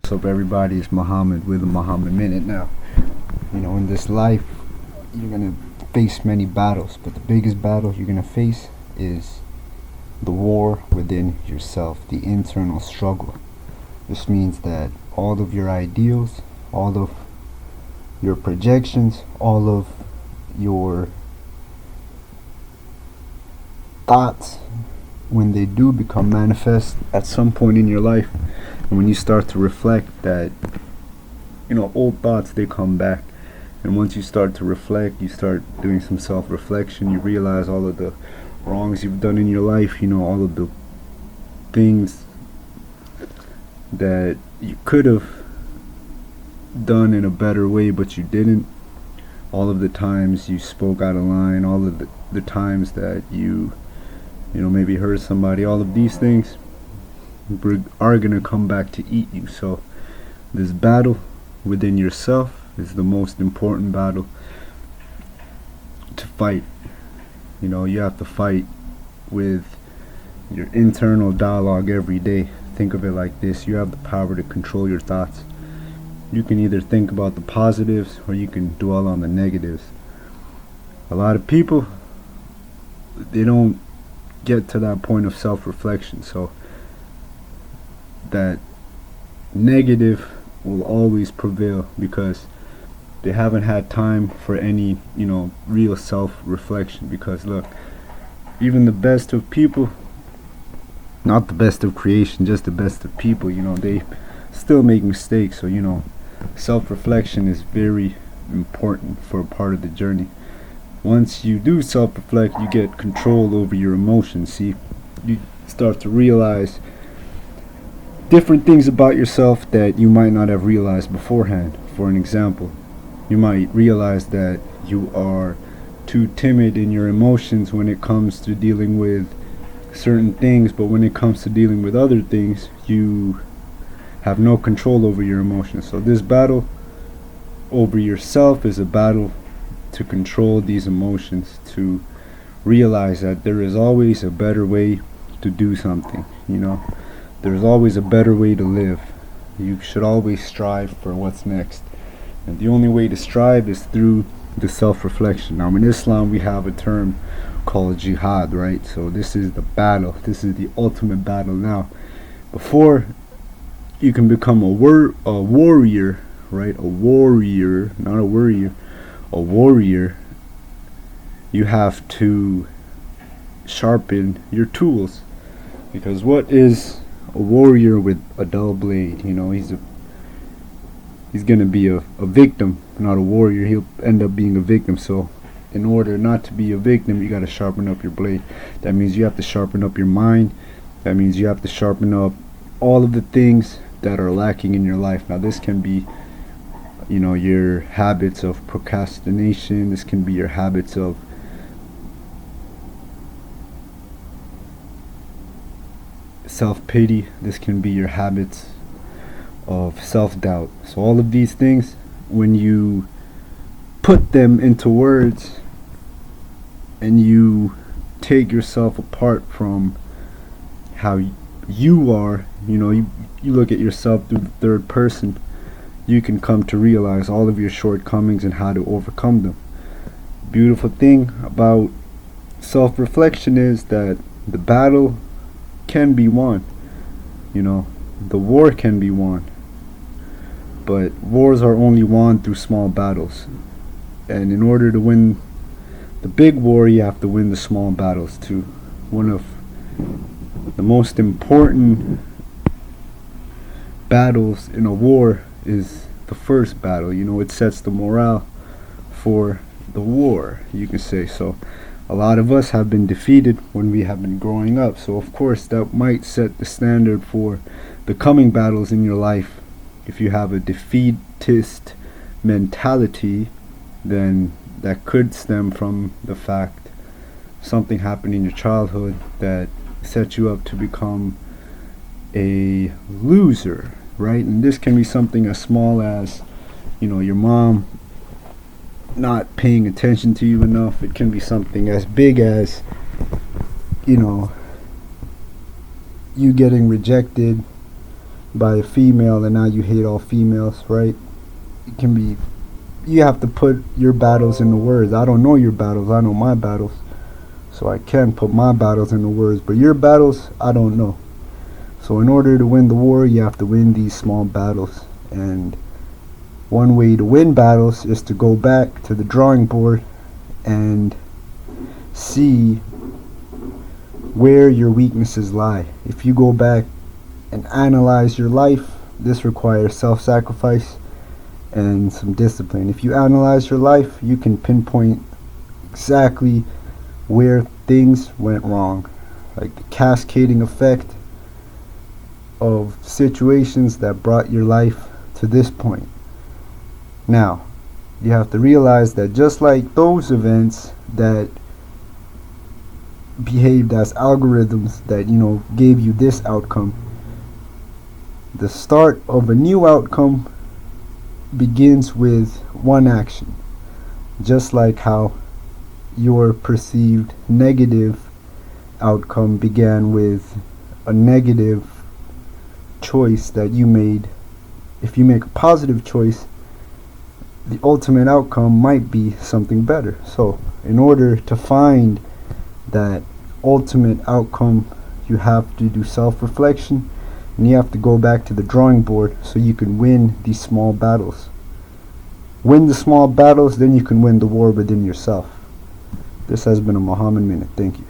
What's up, everybody? It's Mohammed with the Mohammed Minute. Now, in this life, you're gonna face many battles, but the biggest battle you're gonna face is the war within yourself, the internal struggle. This means that all of your ideals, all of your projections, all of your thoughts, when they do become manifest at some point in your life, and when you start to reflect that, old thoughts, they come back. And once you start to reflect, you start doing some self-reflection, you realize all of the wrongs you've done in your life, all of the things that you could have done in a better way but you didn't, all of the times you spoke out of line, all of the times that you maybe hurt somebody, all of these things are going to come back to eat you. So this battle within yourself is the most important battle to fight. You have to fight with your internal dialogue every day. Think of it like this: you have the power to control your thoughts. You can either think about the positives or you can dwell on the negatives. A lot of people, they don't get to that point of self-reflection, so that negative will always prevail because they haven't had time for any real self-reflection. Because look, even the best of people, not the best of creation, just the best of people, they still make mistakes. So self-reflection is very important for a part of the journey. Once you do self-reflect, you get control over your emotions. See, you start to realize different things about yourself that you might not have realized beforehand. For an example, you might realize that you are too timid in your emotions when it comes to dealing with certain things, but when it comes to dealing with other things, you have no control over your emotions. So this battle over yourself is a battle to control these emotions, to realize that there is always a better way to do something. There's always a better way to live. You should always strive for what's next, and the only way to strive is through the self-reflection. Now, in Islam, we have a term called jihad, right? So this is the battle. This is the ultimate battle. Now, before you can become a warrior, right? A warrior, not a worrier. A warrior, you have to sharpen your tools. Because what is a warrior with a dull blade? He's gonna be a victim, not a warrior. He'll end up being a victim. So in order not to be a victim, you got to sharpen up your blade. That means you have to sharpen up your mind. That means you have to sharpen up all of the things that are lacking in your life. Now, this can be your habits of procrastination. This can be your habits of self-pity. This can be your habits of self-doubt. So all of these things, when you put them into words and you take yourself apart from how you are, you look at yourself through the third person, you can come to realize all of your shortcomings and how to overcome them. Beautiful thing about self-reflection is that the battle can be won. The war can be won, but wars are only won through small battles. And in order to win the big war, you have to win the small battles too. One of the most important battles in a war is the first battle. It sets the morale for the war, you can say. So a lot of us have been defeated when we have been growing up. So of course that might set the standard for the coming battles in your life. If you have a defeatist mentality, then that could stem from the fact something happened in your childhood that set you up to become a loser, right? And this can be something as small as your mom not paying attention to you enough. It can be something as big as you getting rejected by a female and now you hate all females, right? It can be, you have to put your battles into words. I don't know your battles, I know my battles. So I can put my battles into words, but your battles, I don't know. So in order to win the war, you have to win these small battles. And one way to win battles is to go back to the drawing board and see where your weaknesses lie. If you go back and analyze your life, this requires self-sacrifice and some discipline. If you analyze your life, you can pinpoint exactly where things went wrong, like the cascading effect of situations that brought your life to this point. Now, you have to realize that just like those events that behaved as algorithms that, gave you this outcome, the start of a new outcome begins with one action. Just like how your perceived negative outcome began with a negative choice that you made. If you make a positive choice, the ultimate outcome might be something better. So in order to find that ultimate outcome, you have to do self-reflection, and you have to go back to the drawing board so you can win these small battles. Win the small battles, then you can win the war within yourself. This has been a Mohammed Minute. Thank you.